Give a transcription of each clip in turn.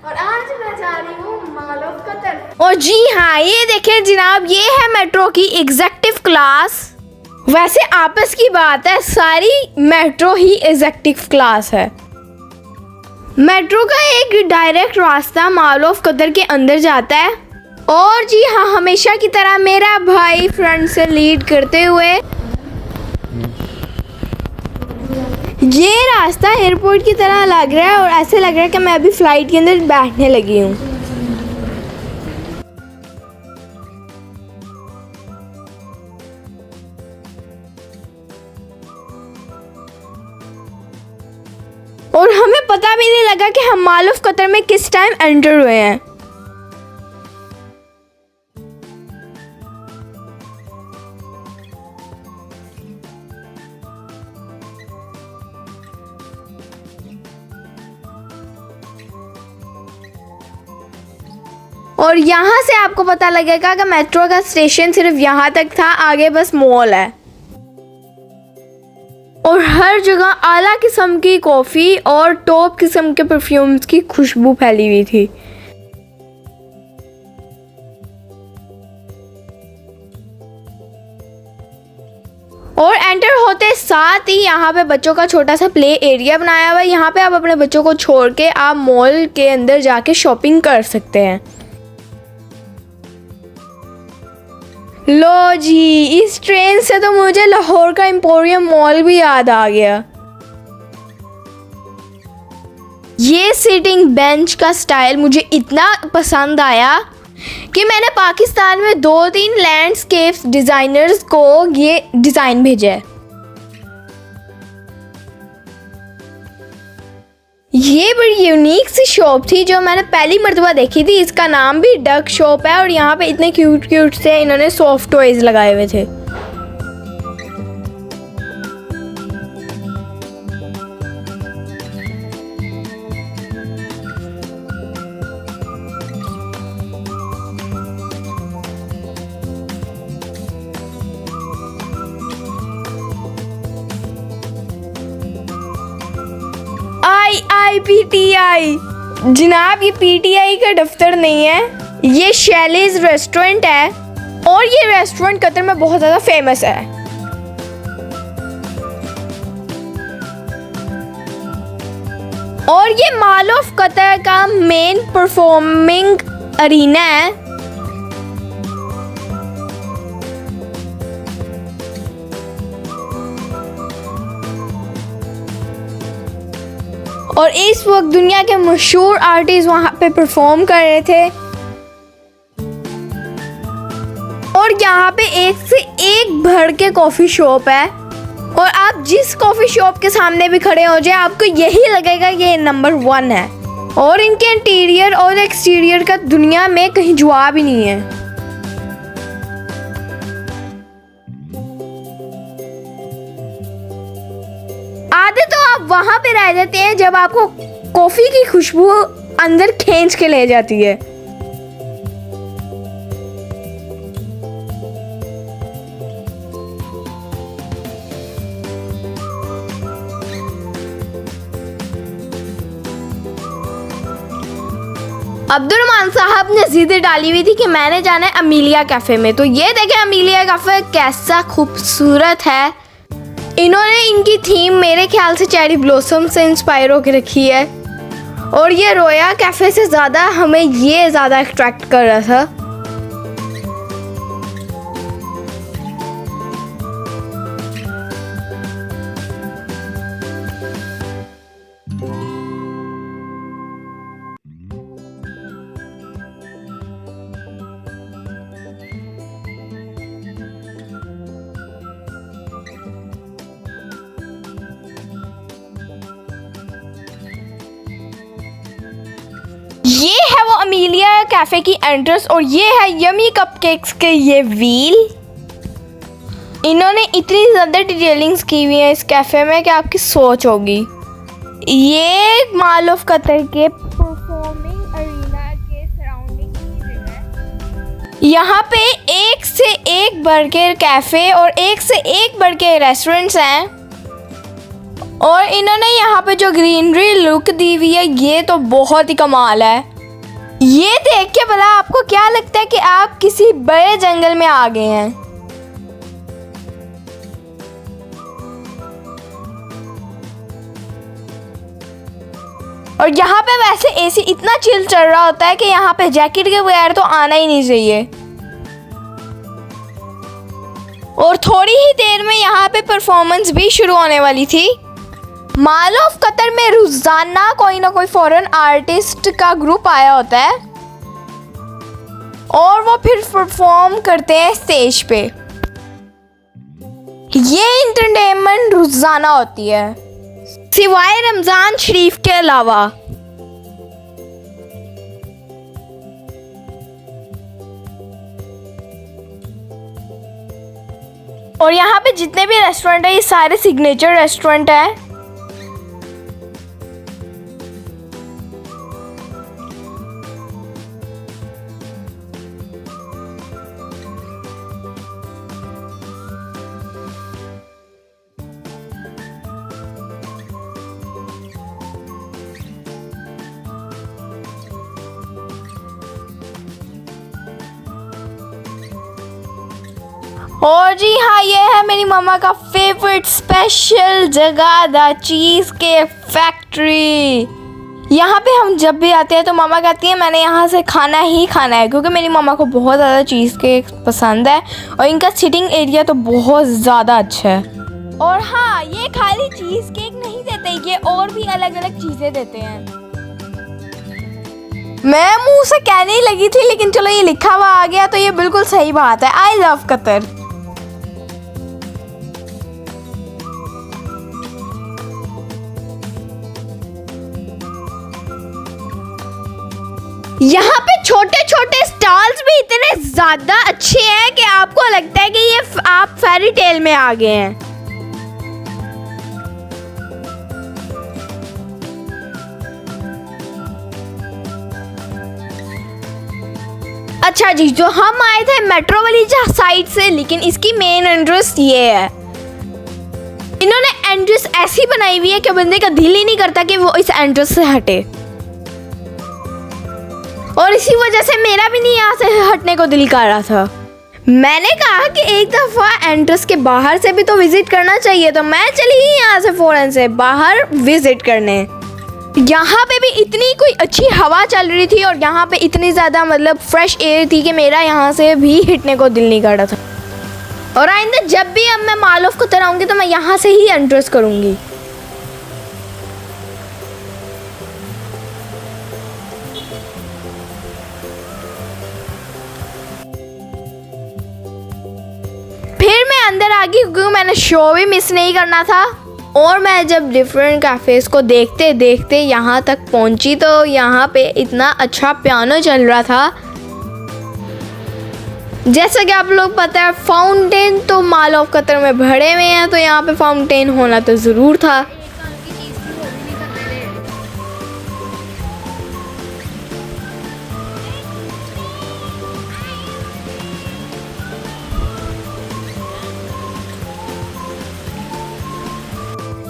और आज मैं जा रही हूँ मॉल ऑफ कतर। और जी हाँ, ये देखिए जनाब, ये है मेट्रो की एग्जीक्यूटिव क्लास। वैसे आपस की बात है, सारी मेट्रो ही एग्जीक्यूटिव क्लास है। मेट्रो का एक डायरेक्ट रास्ता मॉल ऑफ कतर के अंदर जाता है। और जी हाँ, हमेशा की तरह मेरा भाई फ्रंट से लीड करते हुए। ये रास्ता एयरपोर्ट की तरह लग रहा है और ऐसे लग रहा है कि मैं अभी फ्लाइट के अंदर बैठने लगी हूँ। और हमें पता भी नहीं लगा कि हम मॉल ऑफ कतर में किस टाइम एंटर हुए हैं। और यहाँ से आपको पता लगेगा कि मेट्रो का स्टेशन सिर्फ यहाँ तक था, आगे बस मॉल है। और हर जगह आला किस्म की कॉफ़ी और टॉप किस्म के परफ्यूम्स की खुशबू फैली हुई थी। और एंटर होते साथ ही यहाँ पे बच्चों का छोटा सा प्ले एरिया बनाया हुआ है। यहाँ पे आप अपने बच्चों को छोड़ के आप मॉल के अंदर जाके शॉपिंग कर सकते हैं। लो जी, इस ट्रेन से तो मुझे लाहौर का एम्पोरियम मॉल भी याद आ गया। ये सीटिंग बेंच का स्टाइल मुझे इतना पसंद आया कि मैंने पाकिस्तान में 2-3 लैंडस्केप डिज़ाइनर्स को ये डिज़ाइन भेजा है। ये बड़ी यूनिक सी शॉप थी जो मैंने पहली मर्तबा देखी थी। इसका नाम भी डक शॉप है और यहाँ पे इतने क्यूट क्यूट से इन्होंने सॉफ्ट टॉयज लगाए हुए थे। PTI जनाब, ये PTI का दफ्तर नहीं है, ये शैलीज रेस्टोरेंट है। और ये रेस्टोरेंट कतर में बहुत ज़्यादा फेमस है। और ये मॉल ऑफ कतर का मेन परफॉर्मिंग अरीना है। और इस वक्त दुनिया के मशहूर आर्टिस्ट वहाँ पे परफॉर्म कर रहे थे। और यहाँ पे एक से एक भर के कॉफ़ी शॉप है। और आप जिस कॉफ़ी शॉप के सामने भी खड़े हो जाए, आपको यही लगेगा कि ये नंबर 1 है। और इनके इंटीरियर और एक्सटीरियर का दुनिया में कहीं जवाब ही नहीं है। आधे तो आप वहां पे रह जाते हैं जब आपको कॉफी की खुशबू अंदर खींच के ले जाती है। अब्दुर्रहमान साहब ने जिद डाली हुई थी कि मैंने जाना है अमीलिया कैफे में। तो ये देखें अमीलिया कैफे कैसा खूबसूरत है। इन्होंने इनकी थीम मेरे ख्याल से चेरी ब्लॉसम से इंस्पायर होकर रखी है। और ये रोया कैफ़े से ज़्यादा हमें ये ज़्यादा अट्रैक्ट कर रहा था। ये है वो अमीलिया कैफ़े की एंट्रेंस और ये है यमी कपकेक्स के ये व्हील। इन्होंने इतनी ज़्यादा डिटेलिंग्स की हुई है इस कैफ़े में कि आपकी सोच होगी। ये मॉल ऑफ कतर के परफॉर्मिंग अरीना के सराउंडिंग की जगह है। यहाँ पे एक से एक बढ़ के कैफ़े और एक से एक बढ़ के रेस्टोरेंट्स हैं। और इन्होंने यहाँ पे जो ग्रीनरी लुक दी हुई है ये तो बहुत ही कमाल है। ये देख के भला आपको क्या लगता है कि आप किसी बड़े जंगल में आ गए हैं। और यहाँ पे वैसे एसी इतना चिल चल रहा होता है कि यहाँ पे जैकेट के बगैर तो आना ही नहीं चाहिए। और थोड़ी ही देर में यहाँ पे परफॉर्मेंस भी शुरू होने वाली थी। मॉल ऑफ कतर में रोजाना कोई ना कोई फॉरेन आर्टिस्ट का ग्रुप आया होता है और वो फिर परफॉर्म करते हैं स्टेज पे। ये एंटरटेनमेंट रोजाना होती है सिवाय रमजान शरीफ के अलावा। और यहाँ पे जितने भी रेस्टोरेंट है ये सारे सिग्नेचर रेस्टोरेंट है। और जी हाँ, ये है मेरी मम्मा का फेवरेट स्पेशल जगह, द चीज़ केक फैक्ट्री। यहाँ पे हम जब भी आते हैं तो मम्मा कहती है मैंने यहाँ से खाना ही खाना है, क्योंकि मेरी मम्मा को बहुत ज़्यादा चीज़ केक पसंद है और इनका सिटिंग एरिया तो बहुत ज़्यादा अच्छा है। और हाँ, ये खाली चीज़ केक नहीं देते, ये और भी अलग अलग चीज़ें देते हैं। मैं मुंह से कहने ही लगी थी लेकिन चलो ये लिखा हुआ आ गया तो ये बिल्कुल सही बात है। I love Qatar. यहाँ पे छोटे छोटे स्टॉल्स भी इतने ज्यादा अच्छे हैं कि आपको लगता है कि ये आप फेरी टेल में आ गए हैं। अच्छा जी, जो हम आए थे मेट्रो वाली साइड से, लेकिन इसकी मेन एंट्रेंस ये है। इन्होंने एंट्रेंस ऐसी बनाई हुई है कि बंदे का दिल ही नहीं करता कि वो इस एंट्रेंस से हटे, और इसी वजह से मेरा भी नहीं यहाँ से हटने को दिल कर रहा था। मैंने कहा कि एक दफ़ा एंट्रेंस के बाहर से भी तो विजिट करना चाहिए, तो मैं चली ही यहाँ से फ़ौरन से बाहर विजिट करने। यहाँ पे भी इतनी कोई अच्छी हवा चल रही थी और यहाँ पे इतनी ज़्यादा मतलब फ्रेश एयर थी कि मेरा यहाँ से भी हिटने को दिल नहीं कर रहा था। और आइंदा जब भी अब मैं मॉल ऑफ कतर आऊँगी तो मैं यहाँ से ही एंट्रेंस करूँगी। फिर मैं अंदर आ गई क्योंकि मैंने शो भी मिस नहीं करना था। और मैं जब डिफरेंट कैफ़ेज़ को देखते देखते यहाँ तक पहुँची तो यहाँ पे इतना अच्छा पियानो चल रहा था। जैसा कि आप लोग पता है फाउंटेन तो मॉल ऑफ कतर में भरे हुए हैं, तो यहाँ पे फाउंटेन होना तो ज़रूर था।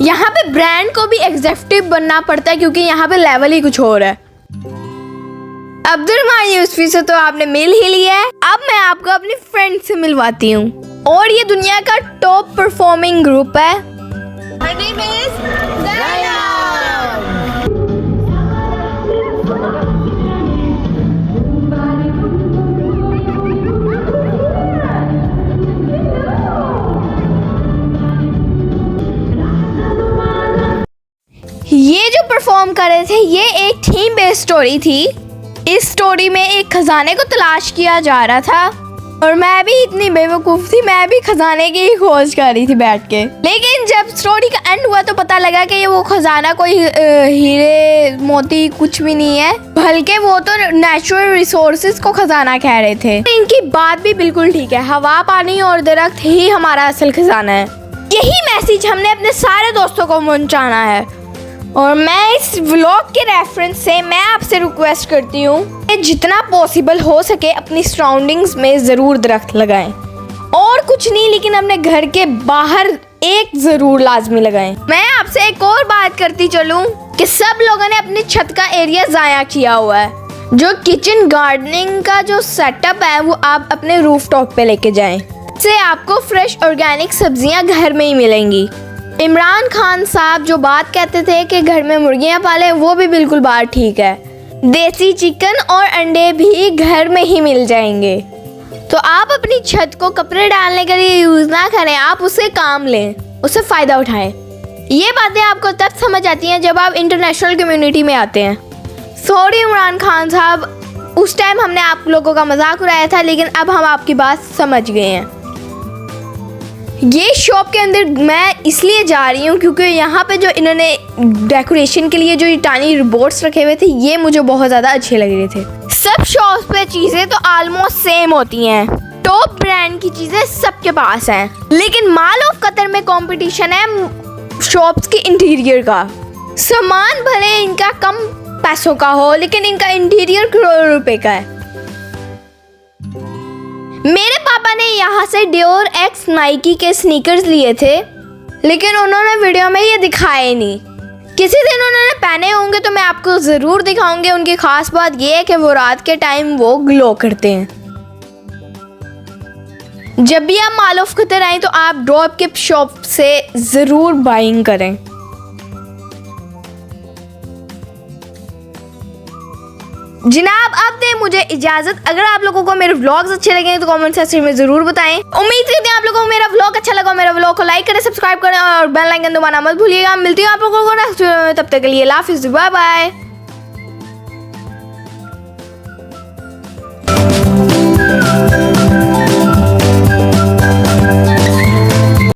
यहाँ पे ब्रांड को भी एग्जेक्टिव बनना पड़ता है क्योंकि यहाँ पे लेवल ही कुछ और है। अब्दुर्रहमान यूसुफी से तो आपने मिल ही लिया है, अब मैं आपको अपनी फ्रेंड से मिलवाती हूँ। और ये दुनिया का टॉप परफॉर्मिंग ग्रुप है। Her name is Daya। ये जो परफॉर्म कर रहे थे ये एक थीम बेस्ड स्टोरी थी। इस स्टोरी में एक खजाने को तलाश किया जा रहा था और मैं भी इतनी बेवकूफ़ थी, मैं भी खजाने की ही खोज कर रही थी बैठ के। लेकिन जब स्टोरी का एंड हुआ तो पता लगा कि ये वो खजाना कोई हीरे मोती कुछ भी नहीं है, बल्कि वो तो नेचुरल रिसोर्सेज को खजाना कह रहे थे। इनकी बात भी बिल्कुल ठीक है, हवा पानी और दरख्त ही हमारा असल खजाना है। यही मैसेज हमने अपने सारे दोस्तों को पहुंचाना है। और मैं इस व्लॉग के रेफरेंस से मैं आपसे रिक्वेस्ट करती हूँ कि जितना पॉसिबल हो सके अपनी सराउंडिंग्स में ज़रूर दरख्त लगाएं। और कुछ नहीं, लेकिन अपने घर के बाहर एक जरूर लाजमी लगाएं। मैं आपसे एक और बात करती चलूं कि सब लोगों ने अपनी छत का एरिया ज़ाया किया हुआ है। जो किचन गार्डनिंग का जो सेटअप है वो आप अपने रूफटॉप पे लेके जाएं। इससे आपको फ्रेश ऑर्गेनिक सब्जियां घर में ही मिलेंगी। इमरान खान साहब जो बात कहते थे कि घर में मुर्गियां पालें, वो भी बिल्कुल बात ठीक है। देसी चिकन और अंडे भी घर में ही मिल जाएंगे। तो आप अपनी छत को कपड़े डालने के लिए यूज़ ना करें, आप उससे काम लें, उससे फ़ायदा उठाएं। ये बातें आपको तब समझ आती हैं जब आप इंटरनेशनल कम्युनिटी में आते हैं। सॉरी इमरान खान साहब, उस टाइम हमने आप लोगों का मजाक उड़ाया था, लेकिन अब हम आपकी बात समझ गए हैं। ये शॉप के अंदर मैं इसलिए जा रही हूँ क्योंकि यहाँ पे जो इन्होंने डेकोरेशन के लिए जो ये टानी रोबोट्स रखे हुए थे, ये मुझे बहुत ज़्यादा अच्छे लग रहे थे। सब शॉप्स पे चीज़ें तो ऑलमोस्ट सेम होती हैं, टॉप ब्रांड की चीज़ें सबके पास हैं, लेकिन मॉल ऑफ कतर में कंपटीशन है शॉप्स के इंटीरियर का। सामान भले इनका कम पैसों का हो, लेकिन इनका इंटीरियर करोड़ों रुपए का है। मेरे पापा ने यहाँ से डियोर एक्स नाइकी के स्नीकर्स लिए थे, लेकिन उन्होंने वीडियो में ये दिखाए नहीं। किसी दिन उन्होंने पहने होंगे तो मैं आपको ज़रूर दिखाऊंगी। उनकी ख़ास बात ये है कि वो रात के टाइम वो ग्लो करते हैं। जब भी आप मॉल ऑफ कतर आएँ तो आप ड्रॉप के शॉप से ज़रूर बाइंग करें। जनाब अब दें मुझे इजाज़त। अगर आप लोगों को मेरे व्लॉग्स अच्छे लगे तो कमेंट सेक्शन में ज़रूर बताएं। उम्मीद करते हैं आप लोगों को मेरा व्लॉग अच्छा लगा। मेरा व्लॉग को लाइक करें, सब्सक्राइब करें और बेल आइकन दबाना मत भूलिएगा। मिलती हूँ आप लोगों को नेक्स्ट वीडियो में, तब तक के लिए अल्लाह हाफिज़, बाय बाय।